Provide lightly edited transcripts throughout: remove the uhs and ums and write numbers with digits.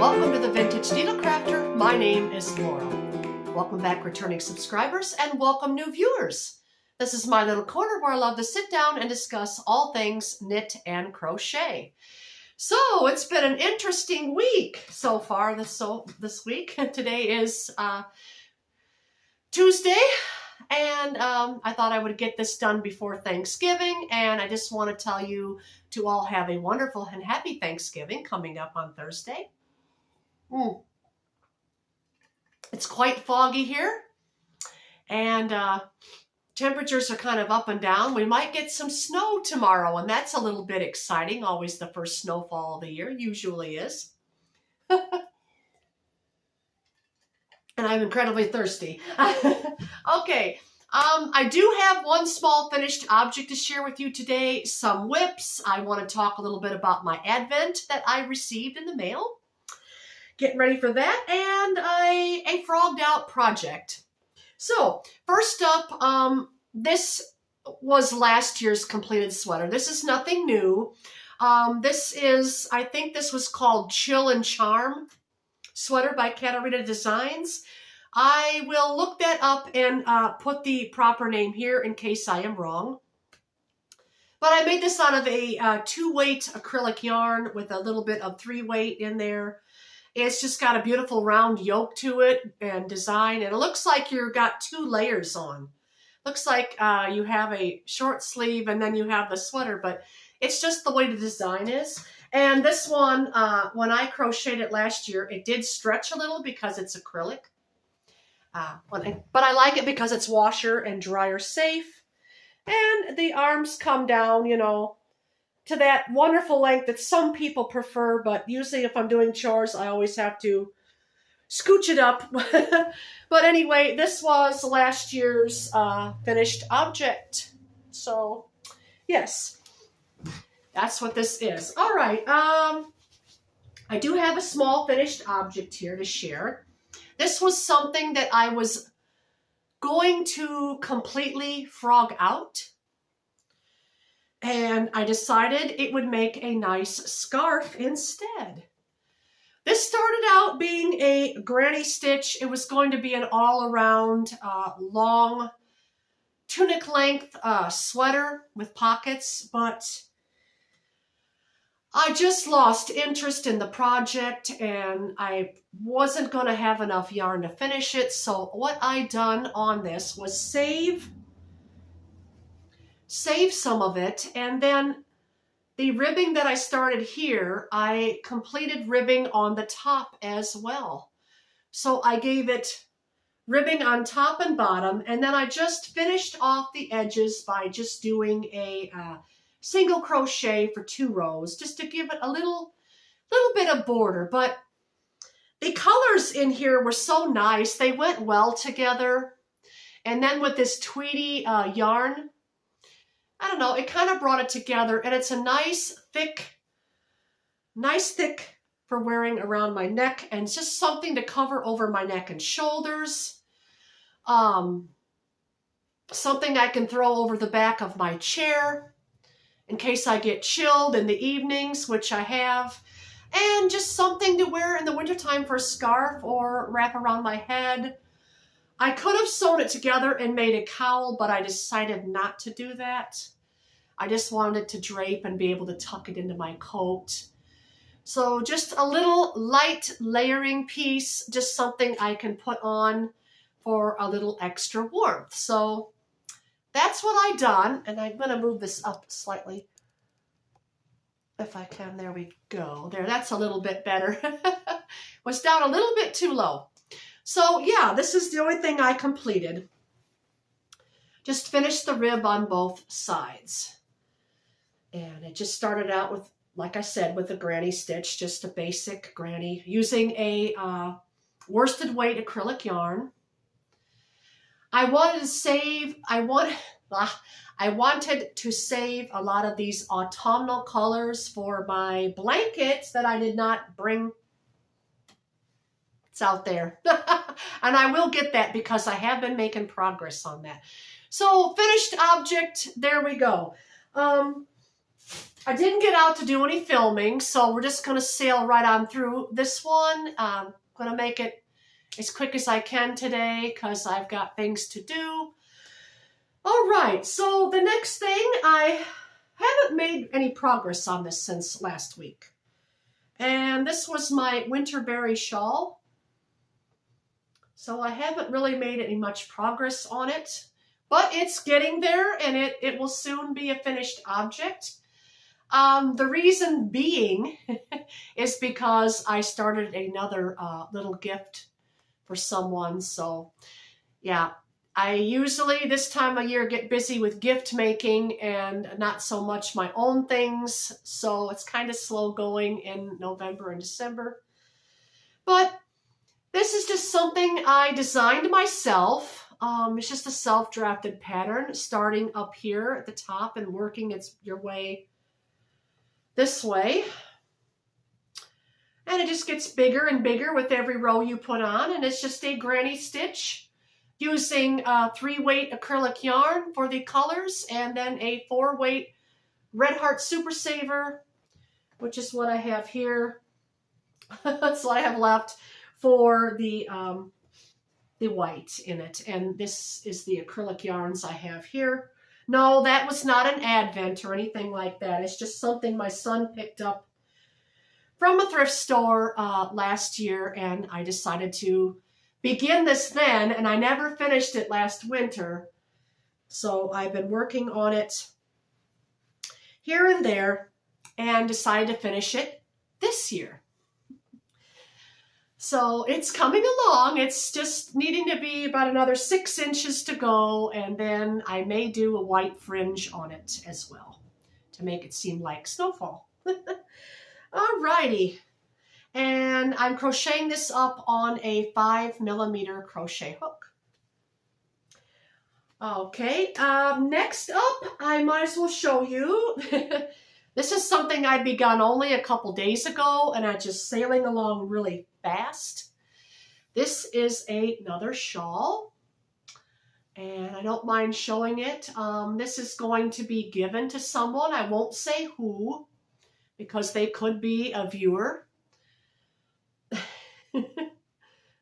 Welcome to the Vintage Needle Crafter. My name is Laurel. Welcome back returning subscribers and welcome new viewers. This is my little corner where I love to sit down and discuss all things knit and crochet. So it's been an interesting week so far this week. Today is Tuesday, and I thought I would get this done before Thanksgiving, and I just want to tell you to all have a wonderful and happy Thanksgiving coming up on Thursday. It's quite foggy here, and temperatures are kind of up and down. We might get some snow tomorrow, and that's a little bit exciting. Always the first snowfall of the year, usually is. And I'm incredibly thirsty. Okay, I do have one small finished object to share with you today, some whips. I want to talk a little bit about my Advent that I received in the mail. Getting ready for that, and a frogged out project. So, first up, this was last year's completed sweater. This is nothing new. I think this was called Chill and Charm sweater by Katarina Designs. I will look that up and put the proper name here in case I am wrong. But I made this out of a 2-weight acrylic yarn with a little bit of 3-weight in there. It's just got a beautiful round yoke to it and design, and it looks like you've got 2 layers on. Looks like you have a short sleeve and then you have the sweater, but it's just the way the design is. And this one, when I crocheted it last year, it did stretch a little because it's acrylic. But I like it because it's washer and dryer safe. And the arms come down, you know, to that wonderful length that some people prefer, but usually if I'm doing chores, I always have to scooch it up. But anyway, this was last year's finished object. So, yes, that's what this is. All right, I do have a small finished object here to share. This was something that I was going to completely frog out, and I decided it would make a nice scarf instead. This started out being a granny stitch. It was going to be an all-around long tunic length sweater with pockets, but I just lost interest in the project and I wasn't going to have enough yarn to finish it. So what I done on this was save some of it, and then the ribbing that I started here, I completed ribbing on the top as well. So I gave it ribbing on top and bottom, and then I just finished off the edges by just doing a single crochet for 2 rows, just to give it a little bit of border. But the colors in here were so nice. They went well together. And then with this tweedy yarn, I don't know, it kind of brought it together, and it's a nice thick for wearing around my neck, and just something to cover over my neck and shoulders. Something I can throw over the back of my chair in case I get chilled in the evenings, which I have. And just something to wear in the wintertime for a scarf or wrap around my head. I could have sewn it together and made a cowl, but I decided not to do that. I just wanted it to drape and be able to tuck it into my coat. So just a little light layering piece, just something I can put on for a little extra warmth. So that's what I done, and I'm going to move this up slightly if I can. There we go. There, that's a little bit better. Was down a little bit too low. So yeah, this is the only thing I completed. Just finished the rib on both sides. And it just started out with, like I said, with a granny stitch, just a basic granny, using a worsted weight acrylic yarn. I wanted to save a lot of these autumnal colors for my blankets that I did not bring. It's out there. And I will get that because I have been making progress on that. So finished object, there we go. I didn't get out to do any filming, so we're just going to sail right on through this one. I'm going to make it as quick as I can today because I've got things to do. All right, so the next thing, I haven't made any progress on this since last week. And this was my Winterberry shawl. So I haven't really made any much progress on it, but it's getting there and it will soon be a finished object. The reason being is because I started another little gift for someone. So yeah, I usually this time of year get busy with gift making and not so much my own things. So it's kind of slow going in November and December. But this is just something I designed myself. It's just a self-drafted pattern starting up here at the top and working your way this way. And it just gets bigger and bigger with every row you put on. And it's just a granny stitch using 3-weight acrylic yarn for the colors and then a 4-weight Red Heart Super Saver, which is what I have here. That's what I have left for the white in it. And this is the acrylic yarns I have here. No, that was not an advent or anything like that. It's just something my son picked up from a thrift store last year, and I decided to begin this then, and I never finished it last winter. So I've been working on it here and there and decided to finish it this year. So it's coming along. It's just needing to be about another 6 inches to go, and then I may do a white fringe on it as well to make it seem like snowfall. Alrighty. And I'm crocheting this up on a 5mm crochet hook. Okay, next up, I might as well show you. This is something I begun only a couple days ago, and I'm just sailing along really fast. This is another shawl, and I don't mind showing it. This is going to be given to someone. I won't say who, because they could be a viewer.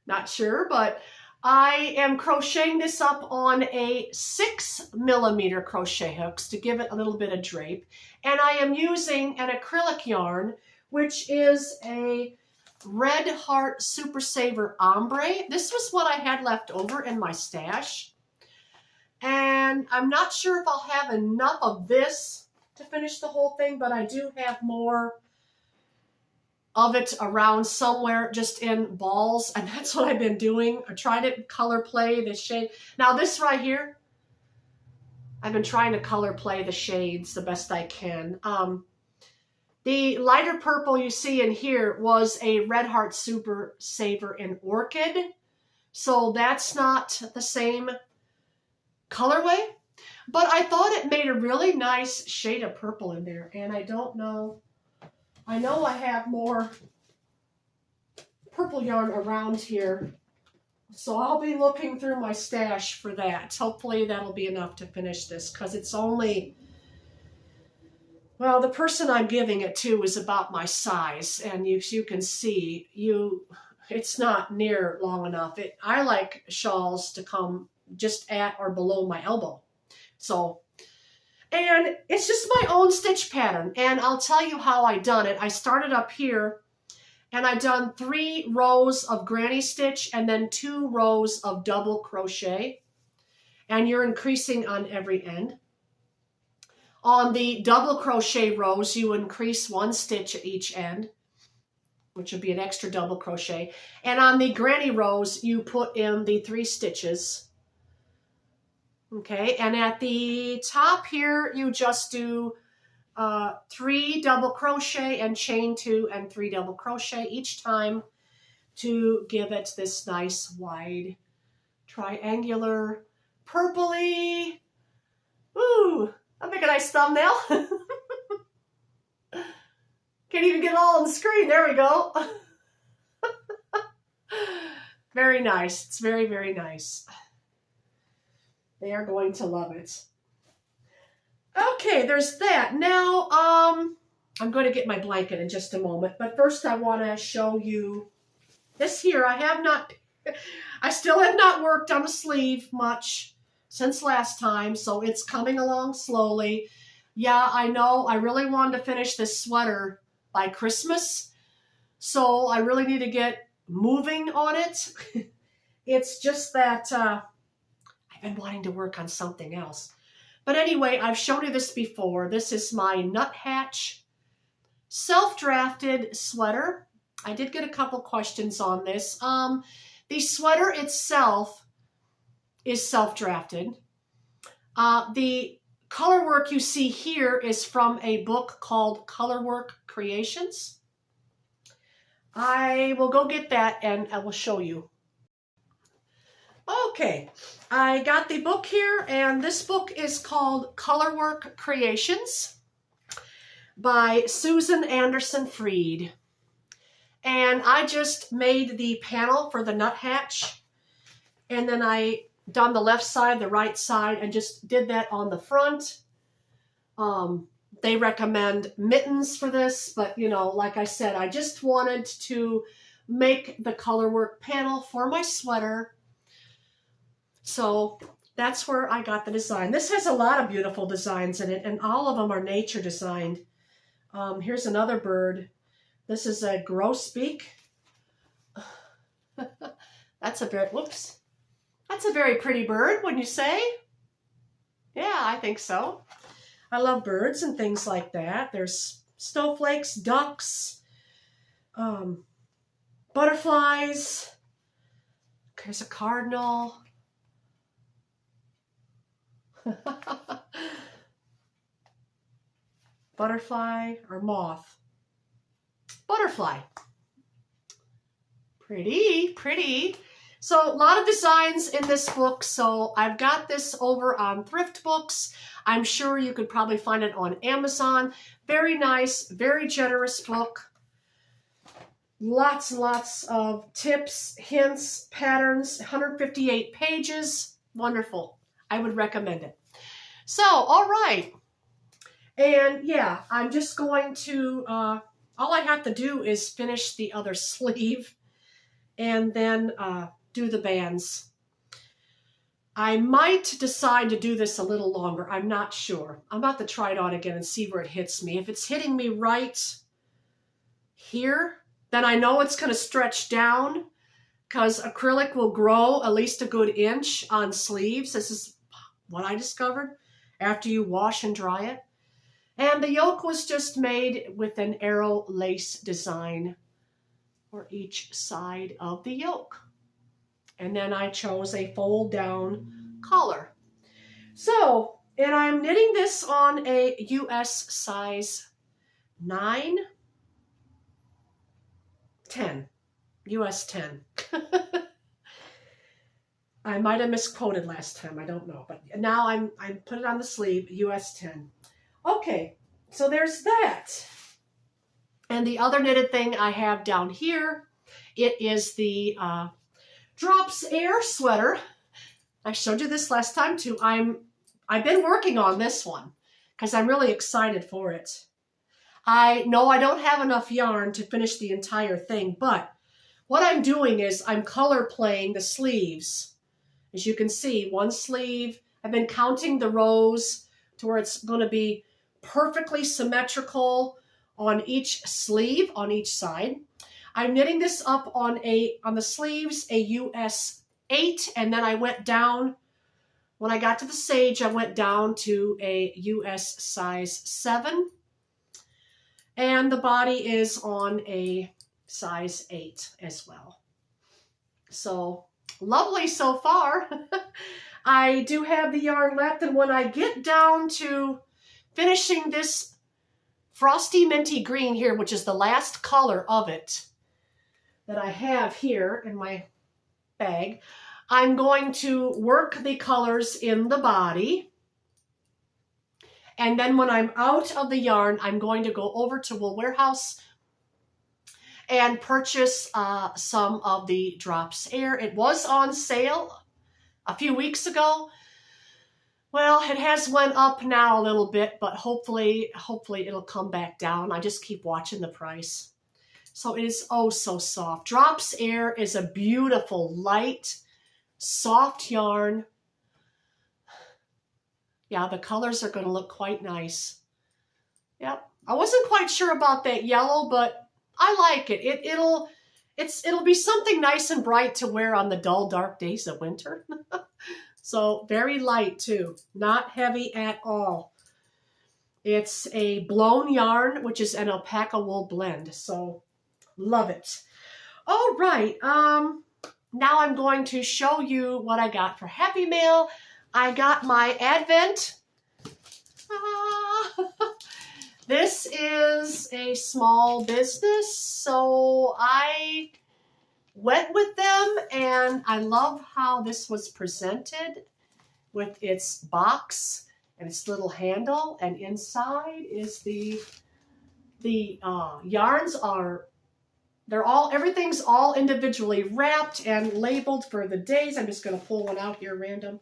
Not sure, but I am crocheting this up on a 6mm crochet hooks to give it a little bit of drape. And I am using an acrylic yarn, which is a Red Heart Super Saver Ombre. This was what I had left over in my stash. And I'm not sure if I'll have enough of this to finish the whole thing, but I do have more of it around somewhere just in balls, and that's what I've been doing. I tried to color play the shade. Now this right here, I've been trying to color play the shades the best I can. The lighter purple you see in here was a Red Heart Super Saver in Orchid, so that's not the same colorway, but I thought it made a really nice shade of purple in there, and I don't know. I know I have more purple yarn around here, so I'll be looking through my stash for that. Hopefully that'll be enough to finish this, because it's only, well, the person I'm giving it to is about my size, and you can see, it's not near long enough. I like shawls to come just at or below my elbow. So, and it's just my own stitch pattern, and I'll tell you how I done it. I started up here, and I done 3 rows of granny stitch and then 2 rows of double crochet, and you're increasing on every end. On the double crochet rows, you increase 1 stitch at each end, which would be an extra double crochet, and on the granny rows, you put in the 3 stitches. Okay, and at the top here, you just do 3 double crochet and chain 2 and 3 double crochet each time to give it this nice wide triangular purpley. Ooh, I'll make a nice thumbnail. Can't even get it all on the screen. There we go. Very nice. It's very, very nice. They are going to love it. Okay, there's that. Now, I'm going to get my blanket in just a moment, but first I want to show you this here. I still have not worked on the sleeve much since last time, so it's coming along slowly. Yeah, I know, I really wanted to finish this sweater by Christmas, so I really need to get moving on it. It's just that I've been wanting to work on something else. But anyway, I've shown you this before. This is my Nuthatch self-drafted sweater. I did get a couple questions on this. The sweater itself is self-drafted. The color work you see here is from a book called Colorwork Creations. I will go get that and I will show you. Okay, I got the book here, and this book is called Colorwork Creations by Susan Anderson Freed. And I just made the panel for the nuthatch, and then I done the left side, the right side, and just did that on the front. They recommend mittens for this, but you know, like I said, I just wanted to make the colorwork panel for my sweater. So that's where I got the design. This has a lot of beautiful designs in it, and all of them are nature designed. Here's another bird. This is a grosbeak. That's a very pretty bird, wouldn't you say? Yeah, I think so. I love birds and things like that. There's snowflakes, ducks, butterflies. There's a cardinal. Butterfly or moth? Butterfly. Pretty, pretty. So a lot of designs in this book. So I've got this over on Thrift Books. I'm sure you could probably find it on Amazon. Very nice, very generous book. Lots and lots of tips, hints, patterns, 158 pages. Wonderful. I would recommend it. So, all right. And yeah, I'm just going to, all I have to do is finish the other sleeve and then do the bands. I might decide to do this a little longer. I'm not sure. I'm about to try it on again and see where it hits me. If it's hitting me right here, then I know it's going to stretch down, because acrylic will grow at least a good inch on sleeves. This is what I discovered after you wash and dry it. And the yoke was just made with an arrow lace design for each side of the yoke. And then I chose a fold down collar. So, and I'm knitting this on a US size 9, 10, US 10. I might have misquoted last time, I don't know, but now I'm put it on the sleeve, US 10. Okay, so there's that. And the other knitted thing I have down here, it is the Drops Air sweater. I showed you this last time too. I've been working on this one because I'm really excited for it. I know I don't have enough yarn to finish the entire thing, but what I'm doing is I'm color playing the sleeves. As you can see, one sleeve, I've been counting the rows to where it's going to be perfectly symmetrical on each sleeve, on each side. I'm knitting this up on the sleeves, a US 8, and then I went down, when I got to the sage, I went down to a US size 7. And the body is on a size 8 as well. So, lovely so far. I do have the yarn left, and when I get down to finishing this frosty minty green here, which is the last color of it that I have here in my bag, I'm going to work the colors in the body. And then when I'm out of the yarn, I'm going to go over to Wool Warehouse and purchase some of the Drops Air. It was on sale a few weeks ago. Well, it has went up now a little bit, but hopefully it'll come back down. I just keep watching the price. So it is oh so soft. Drops Air is a beautiful, light, soft yarn. Yeah, the colors are going to look quite nice. Yep. I wasn't quite sure about that yellow, but I like it. It'll be something nice and bright to wear on the dull, dark days of winter. So very light too, not heavy at all. It's a blown yarn, which is an alpaca wool blend. So love it. All right. Now I'm going to show you what I got for Happy Mail. I got my Advent. This is a small business, so I went with them, and I love how this was presented with its box and its little handle, and inside is the yarns are, everything's all individually wrapped and labeled for the days. I'm just going to pull one out here random.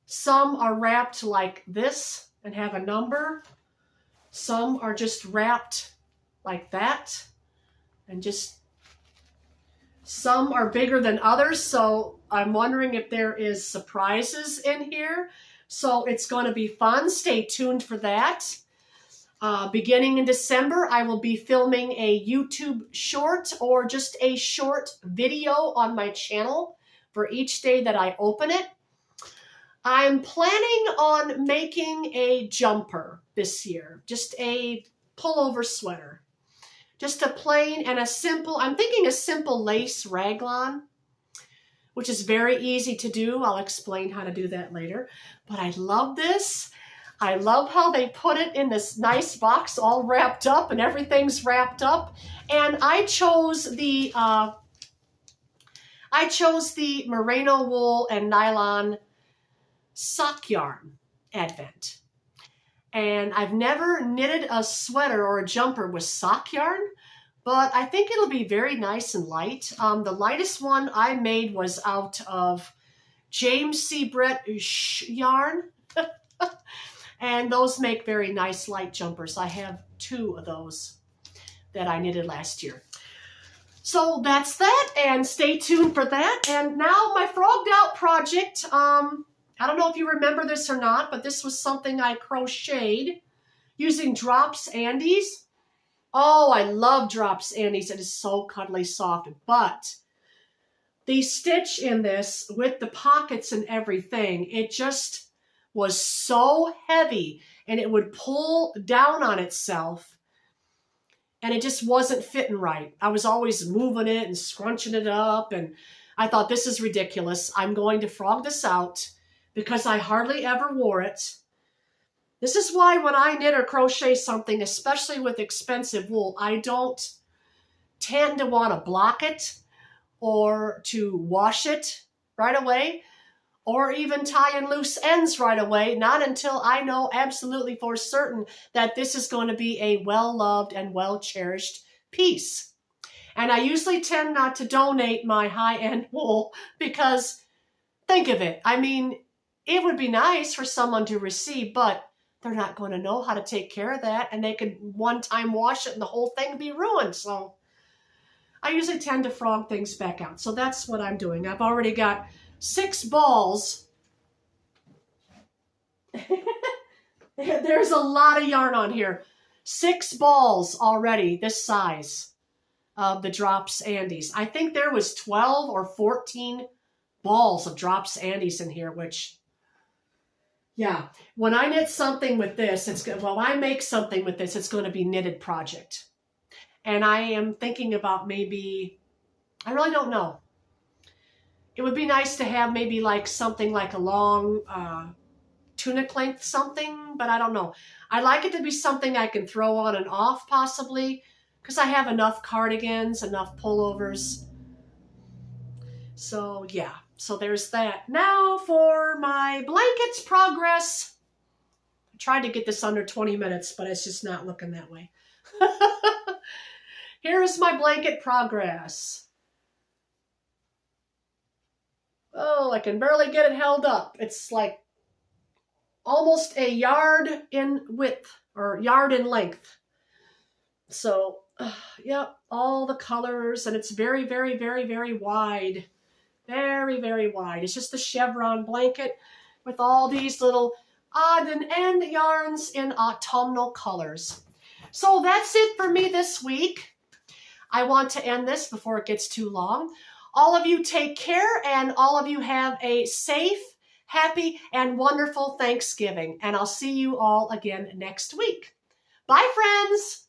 Some are wrapped like this and have a number. Some are just wrapped like that, and just some are bigger than others, so I'm wondering if there is surprises in here. So it's going to be fun. Stay tuned for that. Beginning in December, I will be filming a YouTube short or just a short video on my channel for each day that I open it. I'm planning on making a jumper this year, just a pullover sweater. Just a plain and a simple, I'm thinking a simple lace raglan, which is very easy to do. I'll explain how to do that later. But I love this. I love how they put it in this nice box all wrapped up, and everything's wrapped up. And I chose the merino wool and nylon sock yarn Advent. And I've never knitted a sweater or a jumper with sock yarn, but I think it'll be very nice and light. The lightest one I made was out of James C. Brett yarn. And those make very nice light jumpers. I have 2 of those that I knitted last year. So that's that, and stay tuned for that. And now my Frogged Out project. I don't know if you remember this or not, but this was something I crocheted using Drops Andes. Oh, I love Drops Andes. It is so cuddly soft. But the stitch in this with the pockets and everything, it just was so heavy, and it would pull down on itself, and it just wasn't fitting right. I was always moving it and scrunching it up, and I thought, this is ridiculous. I'm going to frog this out, because I hardly ever wore it. This is why when I knit or crochet something, especially with expensive wool, I don't tend to want to block it or to wash it right away, or even tie in loose ends right away, not until I know absolutely for certain that this is going to be a well-loved and well-cherished piece. And I usually tend not to donate my high-end wool, because think of it. I mean, it would be nice for someone to receive, but they're not going to know how to take care of that, and they could one-time wash it and the whole thing be ruined. So I usually tend to frog things back out. So that's what I'm doing. I've already got 6 balls. There's a lot of yarn on here. 6 balls already this size of the Drops Andes. I think there was 12 or 14 balls of Drops Andes in here, which, yeah, when I knit something with this, I make something with this, it's going to be knitted project. And I am thinking about maybe, I really don't know. It would be nice to have maybe like something like a long tunic length something, but I don't know. I like it to be something I can throw on and off possibly, because I have enough cardigans, enough pullovers. So yeah, so there's that. Now for my blankets progress. I tried to get this under 20 minutes, but it's just not looking that way. Here's my blanket progress. Oh, I can barely get it held up. It's like almost a yard in width or yard in length. So, yep, all the colors, and it's very, very, very, very wide. Very, very wide. It's just a chevron blanket with all these little odd and end yarns in autumnal colors. So that's it for me this week. I want to end this before it gets too long. All of you take care, and all of you have a safe, happy, and wonderful Thanksgiving. And I'll see you all again next week. Bye, friends.